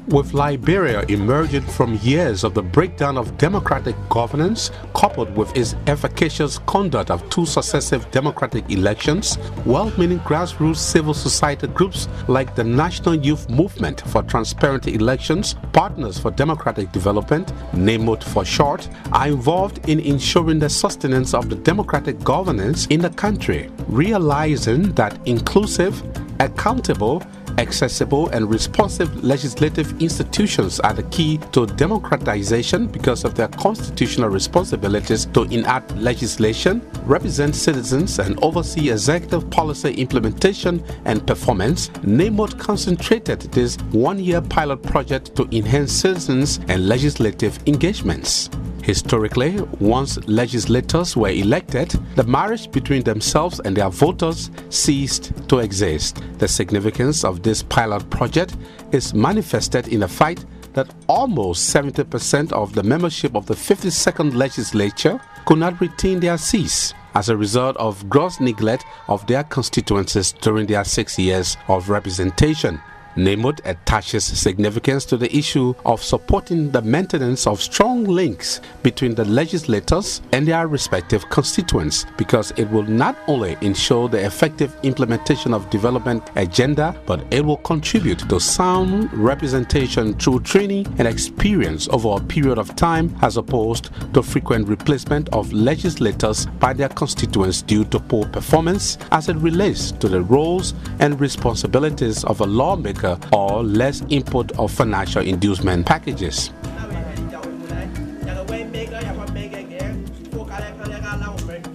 With Liberia emerging from years of the breakdown of democratic governance, coupled with its efficacious conduct of 2 successive democratic elections, well-meaning grassroots civil society groups like the National Youth Movement for Transparent Elections, Partners for Democratic Development, NAYMOTE for short, are involved in ensuring the sustenance of the democratic governance in the country, realizing that inclusive, accountable, accessible and responsive legislative institutions are the key to democratization because of their constitutional responsibilities to enact legislation, represent citizens and oversee executive policy implementation and performance. NAYMOTE concentrated this 1-year pilot project to enhance citizens and legislative engagements. Historically, once legislators were elected, the marriage between themselves and their voters ceased to exist. The significance of this pilot project is manifested in the fact that almost 70% of the membership of the 52nd legislature could not retain their seats as a result of gross neglect of their constituencies during their 6 years of representation. NAYMOTE attaches significance to the issue of supporting the maintenance of strong links between the legislators and their respective constituents because it will not only ensure the effective implementation of development agenda, but it will contribute to sound representation through training and experience over a period of time as opposed to frequent replacement of legislators by their constituents due to poor performance as it relates to the roles and responsibilities of a lawmaker or less input of financial inducement packages.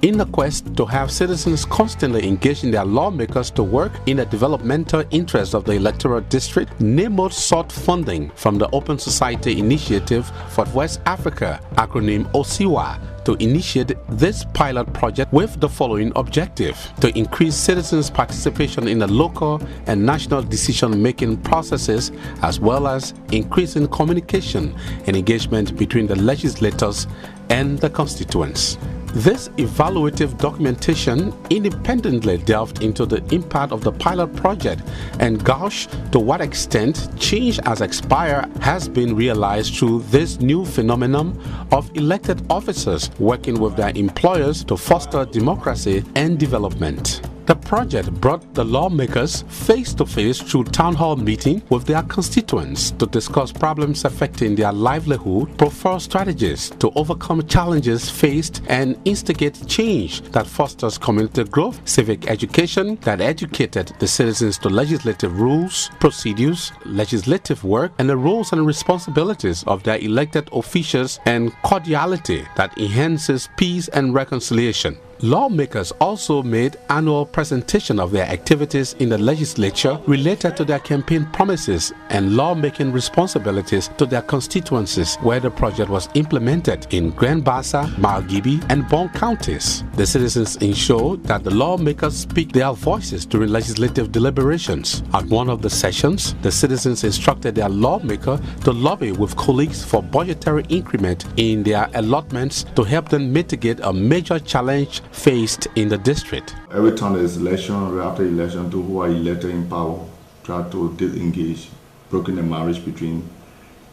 In the quest to have citizens constantly engage in their lawmakers to work in the developmental interests of the electoral district, NAYMOTE sought funding from the Open Society Initiative for West Africa, acronym OSIWA, to initiate this pilot project with the following objective: to increase citizens' participation in the local and national decision-making processes, as well as increasing communication and engagement between the legislators and the constituents. This evaluative documentation independently delved into the impact of the pilot project and gauged to what extent change as expired has been realized through this new phenomenon of elected officers working with their employers to foster democracy and development. The project brought the lawmakers face-to-face through town hall meeting with their constituents to discuss problems affecting their livelihood, profile strategies to overcome challenges faced, and instigate change that fosters community growth, civic education that educated the citizens to legislative rules, procedures, legislative work, and the roles and responsibilities of their elected officials, and cordiality that enhances peace and reconciliation. Lawmakers also made annual presentation of their activities in the legislature related to their campaign promises and lawmaking responsibilities to their constituencies where the project was implemented in Grand Bassa, Malgibi, and Bon counties. The citizens ensured that the lawmakers speak their voices during legislative deliberations. At one of the sessions, the citizens instructed their lawmaker to lobby with colleagues for budgetary increment in their allotments to help them mitigate a major challenge faced in the district. Every time there's election, right after election, those who are elected in power try to disengage, breaking the marriage between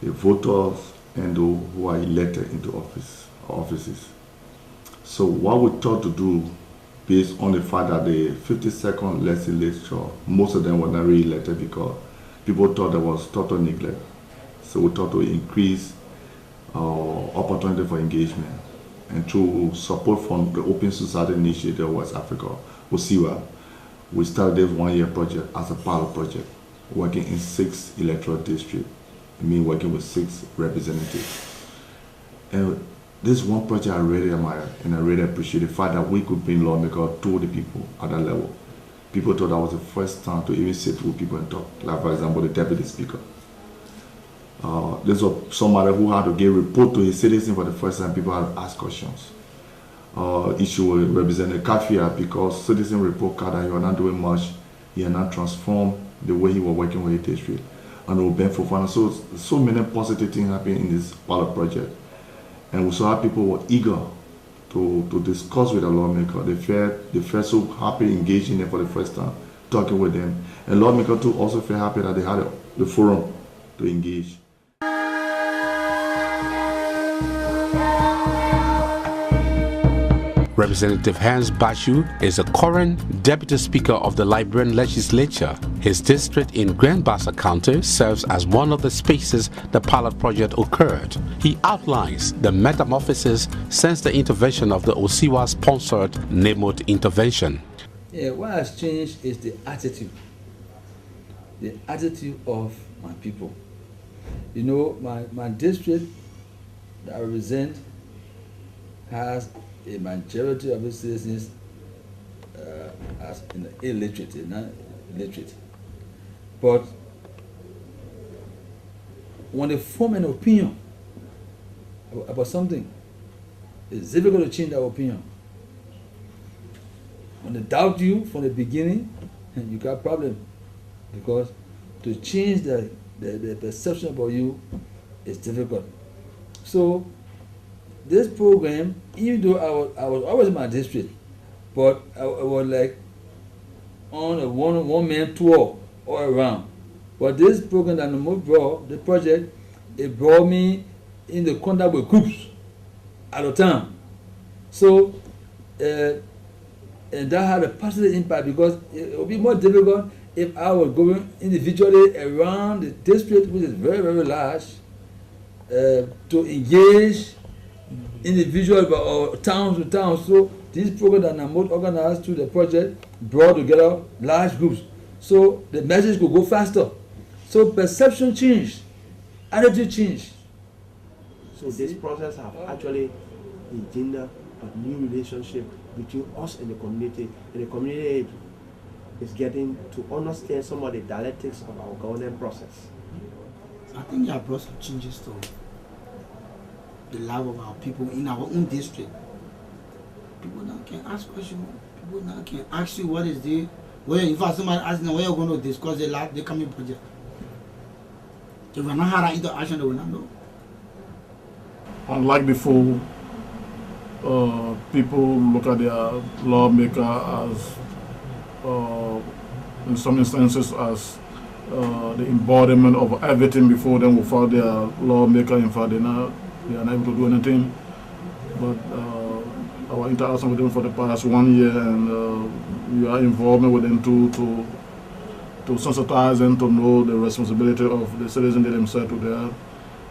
the voters and those who are elected into offices. So what we thought to do, based on the fact that the 52nd legislature, most of them were not re-elected because people thought there was total neglect. So we thought to increase opportunity for engagement. And through support from the Open Society Initiative of West Africa, OSIWA, we started this 1-year project as a pilot project, working in 6 electoral districts, working with 6 representatives. And this one project I really admire, and I really appreciate the fact that we could bring lawmakers to the people at that level. People thought that was the first time to even sit with people and talk, like for example, the deputy speaker. This was somebody who had to give report to his citizens for the first time. People had to ask questions. Issue with Representative Kafia, because citizen report card that he was not doing much, he had not transformed the way he was working with the district. And Oben Fofana, so many positive things happened in this pilot project. And we saw how people were eager to discuss with the lawmaker. They felt so happy engaging them for the first time, talking with them. And lawmakers too also felt happy that they had the forum to engage. Representative Hans Bashu is the current Deputy Speaker of the Liberian Legislature. His district in Grand Bassa County serves as one of the spaces the pilot project occurred. He outlines the metamorphosis since the intervention of the OSIWA-sponsored NAYMOTE intervention. Yeah, what has changed is the attitude of my people. You know, my district that I represent has a majority of its citizens as illiterate, not illiterate. But when they form an opinion about something, it's difficult to change that opinion. When they doubt you from the beginning, you got a problem, because to change the perception about you is difficult. So this program, even though I was always in my district, but I was like on a one-man tour all around. But this program that NAYMOTE brought, the project, it brought me in the contact with groups at a time. So, and that had a positive impact, because it would be more difficult if I was going individually around the district, which is very, very large, to engage individual or towns to towns. So this program that NAYMOTE organized through the project brought together large groups, so the message could go faster. So perception changed, attitude changed. So this process has actually engendered a new relationship between us and the community is getting to understand some of the dialectics of our governance process. I think it has brought some changes to the life of our people in our own district. People now can ask questions. People now can ask you what is the, where, in fact, somebody asking them where you're going to discuss the coming project. If we're not having interaction, they will not know. Unlike before, people look at their lawmaker as, in some instances, as the embodiment of everything before them. Without their lawmaker, in fact, they are not able to do anything. But our interaction with them for the past 1 year, and we are involvement with them to sensitize them to know the responsibility of the citizens themselves to their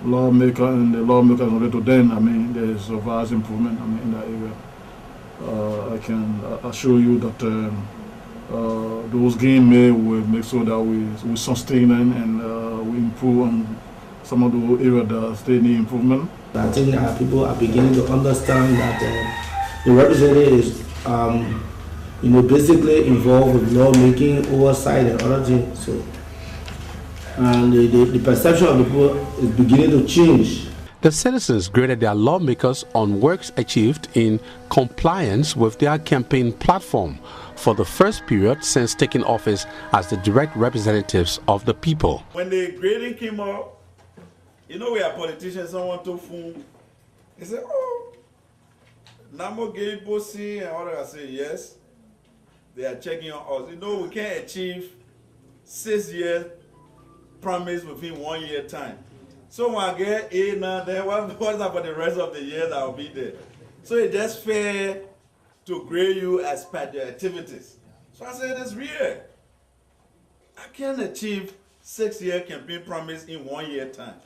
lawmaker, and the lawmaker is to them. I mean, there is a vast improvement, I mean, in that area. I can assure you that those gains made will make sure that we sustain them, and we improve on some of the areas that still need improvement. I think that people are beginning to understand that the representative is, basically involved with lawmaking, oversight, and other things. So, and the perception of the people is beginning to change. The citizens graded their lawmakers on works achieved in compliance with their campaign platform for the first period since taking office as the direct representatives of the people. When the grading came up, we are politicians, someone told phone, they said, oh, Namo gave Bosi, and others. I say, yes, they are checking on us. We can't achieve 6 years promise within 1 year time. So when I get A now, then what's up for the rest of the year that I'll be there? So it's just fair to grade you as per your activities. So I said, it's real. I can't achieve 6 year campaign promise in 1 year time.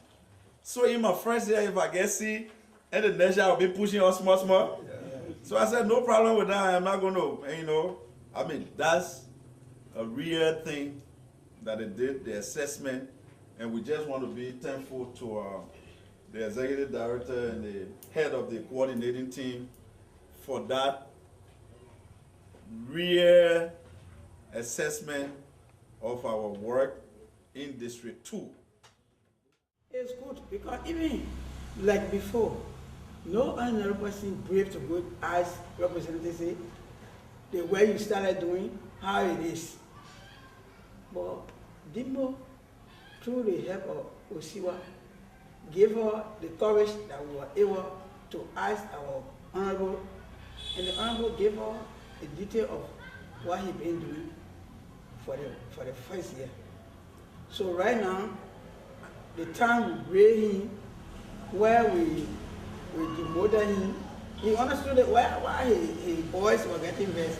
So in my first year, if I get C, and the next year I'll be pushing us small. Yeah. So I said, no problem with that. I'm not going to, I mean, that's a real thing that they did, the assessment, and we just want to be thankful to the executive director and the head of the coordinating team for that real assessment of our work in District 2. It's good because even like before, no other person brave to go ask representative the way you started doing, how it is. But Dimbo, through the help of OSIWA, gave her the courage that we were able to ask our honorable, and the honorable gave her the detail of what he's been doing for the first year. So right now, the time we grade him, where we demoted him, he understood that why his boys were getting vexed.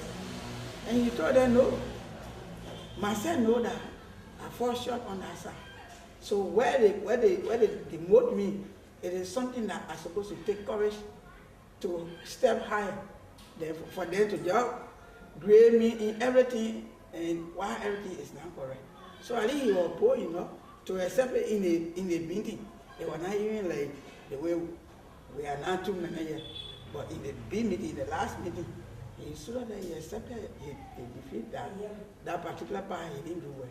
And he told them, no, myself know that I fall short on that side. So where they demote me, it is something that I'm supposed to take courage to step higher. Then for them to just grade me in everything, and why everything is not correct. So I think he was poor enough to accept it in the meeting. It was not even like the way we are now 2 managers. But in the big meeting, in the last meeting, he saw that he accepted the defeat that particular part he didn't do well.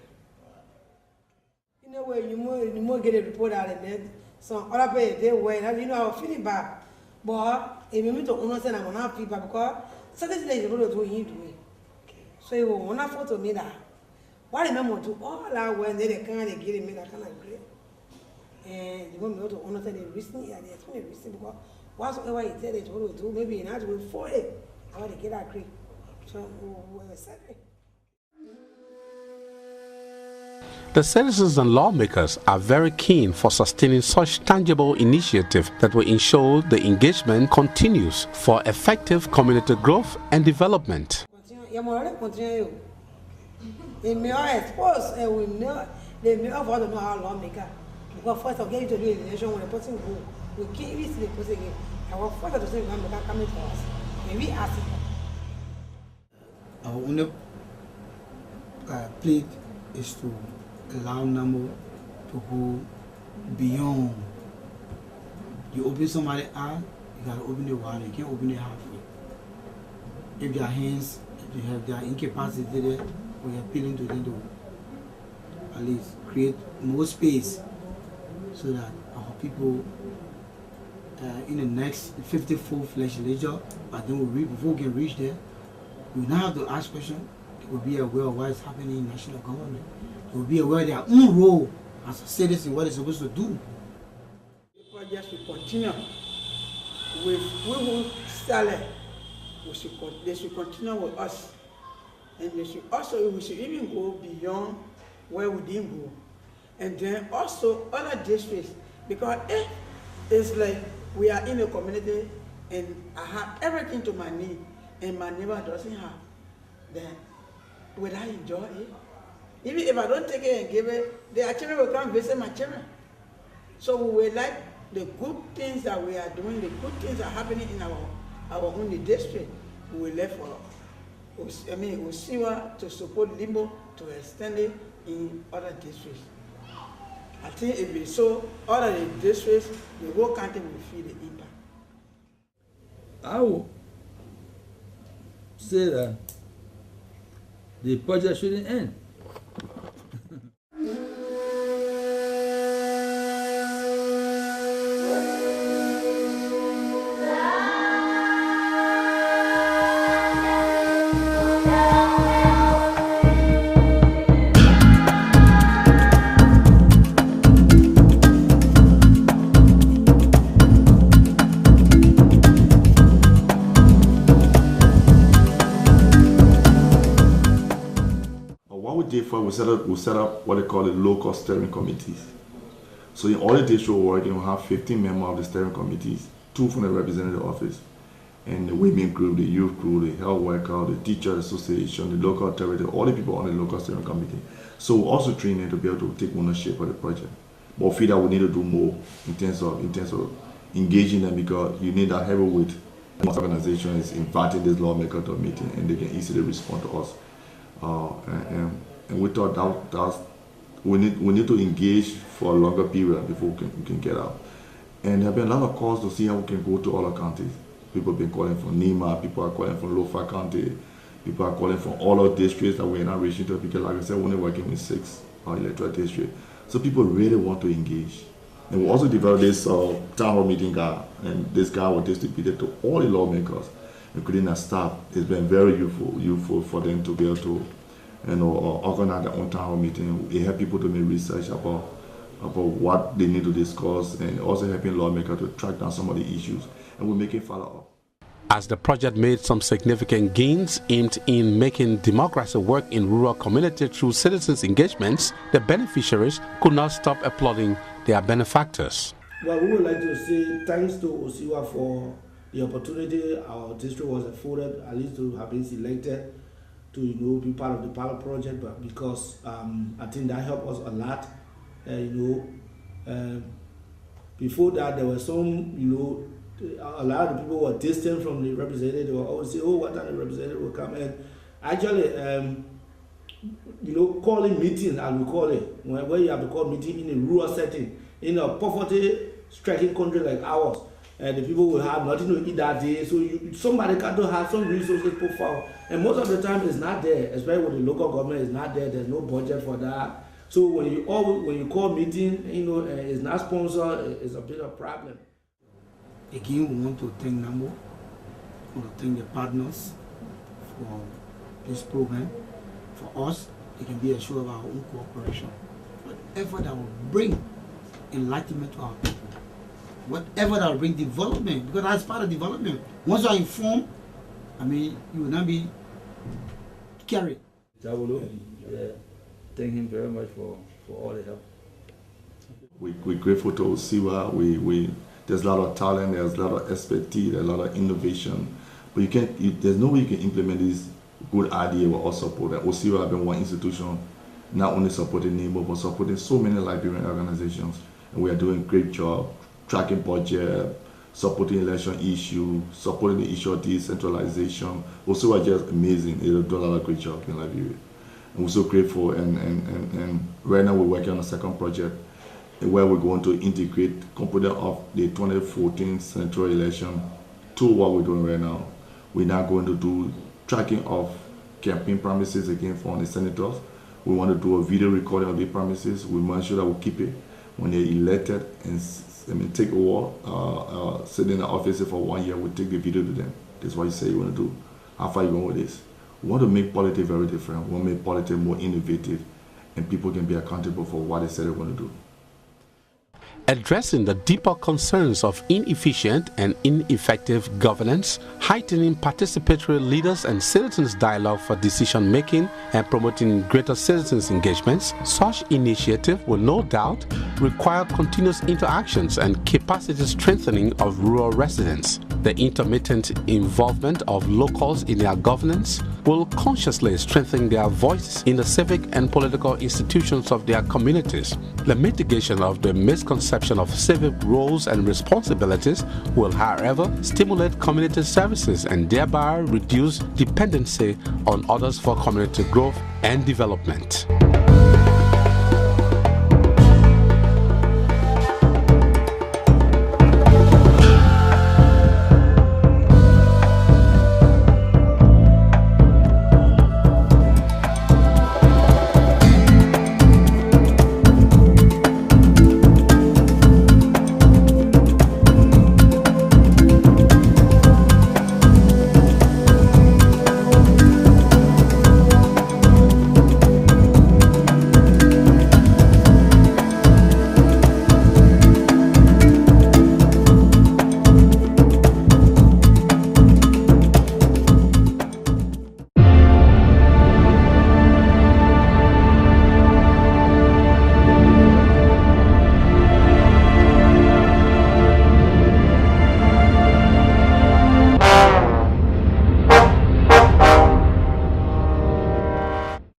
In a way, you more get a report out of it. Some other people, they were, you know, I was feeling bad. But if you meet to understand, I'm not feel bad because certain days you do him to me. So you will not photo me that. What I remember to all our when they can't get me that kind of great. And you want me to understand the reason, yeah, there's only reason because whatsoever he said it will do, maybe in that will for it. I want to get that great. So we're sorry. The citizens and lawmakers are very keen for sustaining such tangible initiatives that will ensure the engagement continues for effective community growth and development. They may all expose and we know they may all want to know how lawmaker. Because first of getting to do the election when the person go, we can't even see the person again. I was first to say lawmaker coming to us. And we ask it. Our only plea is to allow NAYMOTE to go beyond. You open somebody's eye, you gotta open it wide, you can't open it halfway. If their hands, if they have their incapacity there, we are appealing to them to at least create more space so that our people in the next 54th legislature, but then before we can reach there, we now have to ask questions. They will be aware of what is happening in national government. They will be aware of their own role as a citizen, what they're supposed to do. The project should continue with we will sell it. They should continue with us. And we should even go beyond where we didn't go. And then also other districts, because if it's like we are in a community and I have everything to my need and my neighbor doesn't have, then will I enjoy it? Even if I don't take it and give it, the children will come visit my children. So we will like the good things that we are doing, the good things that are happening in our own district. We will left for OSIWA to support Limbo to extend it in other districts. I think if we so other districts, the whole country will feel the impact. I will say that the project shouldn't end. We set up what they call the local steering committees. So in all the district work, you have 15 members of the steering committees, 2 from the representative office, and the women group, the youth group, the health worker, the teacher association, the local authority, all the people on the local steering committee. So we also train them to be able to take ownership of the project. But we feel that we need to do more in terms of engaging them, because you need that heavyweight. Most organizations is inviting this lawmaker to a meeting and they can easily respond to us. And we thought that we need to engage for a longer period before we can get out. And there have been a lot of calls to see how we can go to other counties. People have been calling from Nima, people are calling from Lofa County, people are calling from all our districts that we're not reaching to, because like I said, we're only working with 6 electoral districts. So people really want to engage. And we also developed this town hall meeting guide, and this guide was distributed to all the lawmakers, including our staff. It's been very useful for them to be able to organize their own town hall meeting. It helps people to make research about what they need to discuss, and also helping lawmakers to track down some of the issues, and we're making follow-up. As the project made some significant gains aimed in making democracy work in rural communities through citizens' engagements, the beneficiaries could not stop applauding their benefactors. Well, we would like to say thanks to OSIWA for the opportunity our district was afforded, at least to have been selected to be part of the pilot project, but because I think that helped us a lot. Before that, there were some, a lot of people were distant from the representative. They were always say, oh, what time the representative will come in. Actually, calling meeting, as we call it, where you have to call meeting in a rural setting, in a poverty-stricken country like ours, and the people will have nothing to eat that day. So somebody got to have some resources put forward. And most of the time, it's not there, especially with the local government, it's not there. There's no budget for that. So when you call meeting, it's not sponsored, it's a bit of a problem. Again, we want to thank NAMO, we want to thank the partners for this program. For us, it can be a show of our own cooperation. Whatever that will bring enlightenment to our people, whatever that will bring development, because that's part of development. Once you are informed, you will not be carried. Thank him very much for all the help. We're grateful to OSIWA. There's a lot of talent, there's a lot of expertise, there's a lot of innovation, but there's no way you can implement this good idea with all support. OSIWA has been one institution, not only supporting NAYMOTE, but supporting so many Liberian organizations, and we are doing a great job tracking budget, supporting election issues, supporting the issue of decentralization. OSIWA is just amazing. They do a lot of great job in Liberia, and we're so grateful. And right now we're working on a second project, where we're going to integrate component of the 2014 senatorial election to what we're doing right now. We're now going to do tracking of campaign promises again for the senators. We want to do a video recording of the promises. We make sure that we keep it when they're elected and take over, sit in the office for 1 year. We take the video to them. That's what you say you want to do. How far you going with this? We want to make politics very different. We want to make politics more innovative, and people can be accountable for what they said they want to do. Addressing the deeper concerns of inefficient and ineffective governance, heightening participatory leaders and citizens' dialogue for decision-making, and promoting greater citizens' engagements, such initiative will no doubt require continuous interactions and capacity strengthening of rural residents. The intermittent involvement of locals in their governance will consciously strengthen their voices in the civic and political institutions of their communities. The mitigation of the misconception of civic roles and responsibilities will, however, stimulate community services and thereby reduce dependency on others for community growth and development.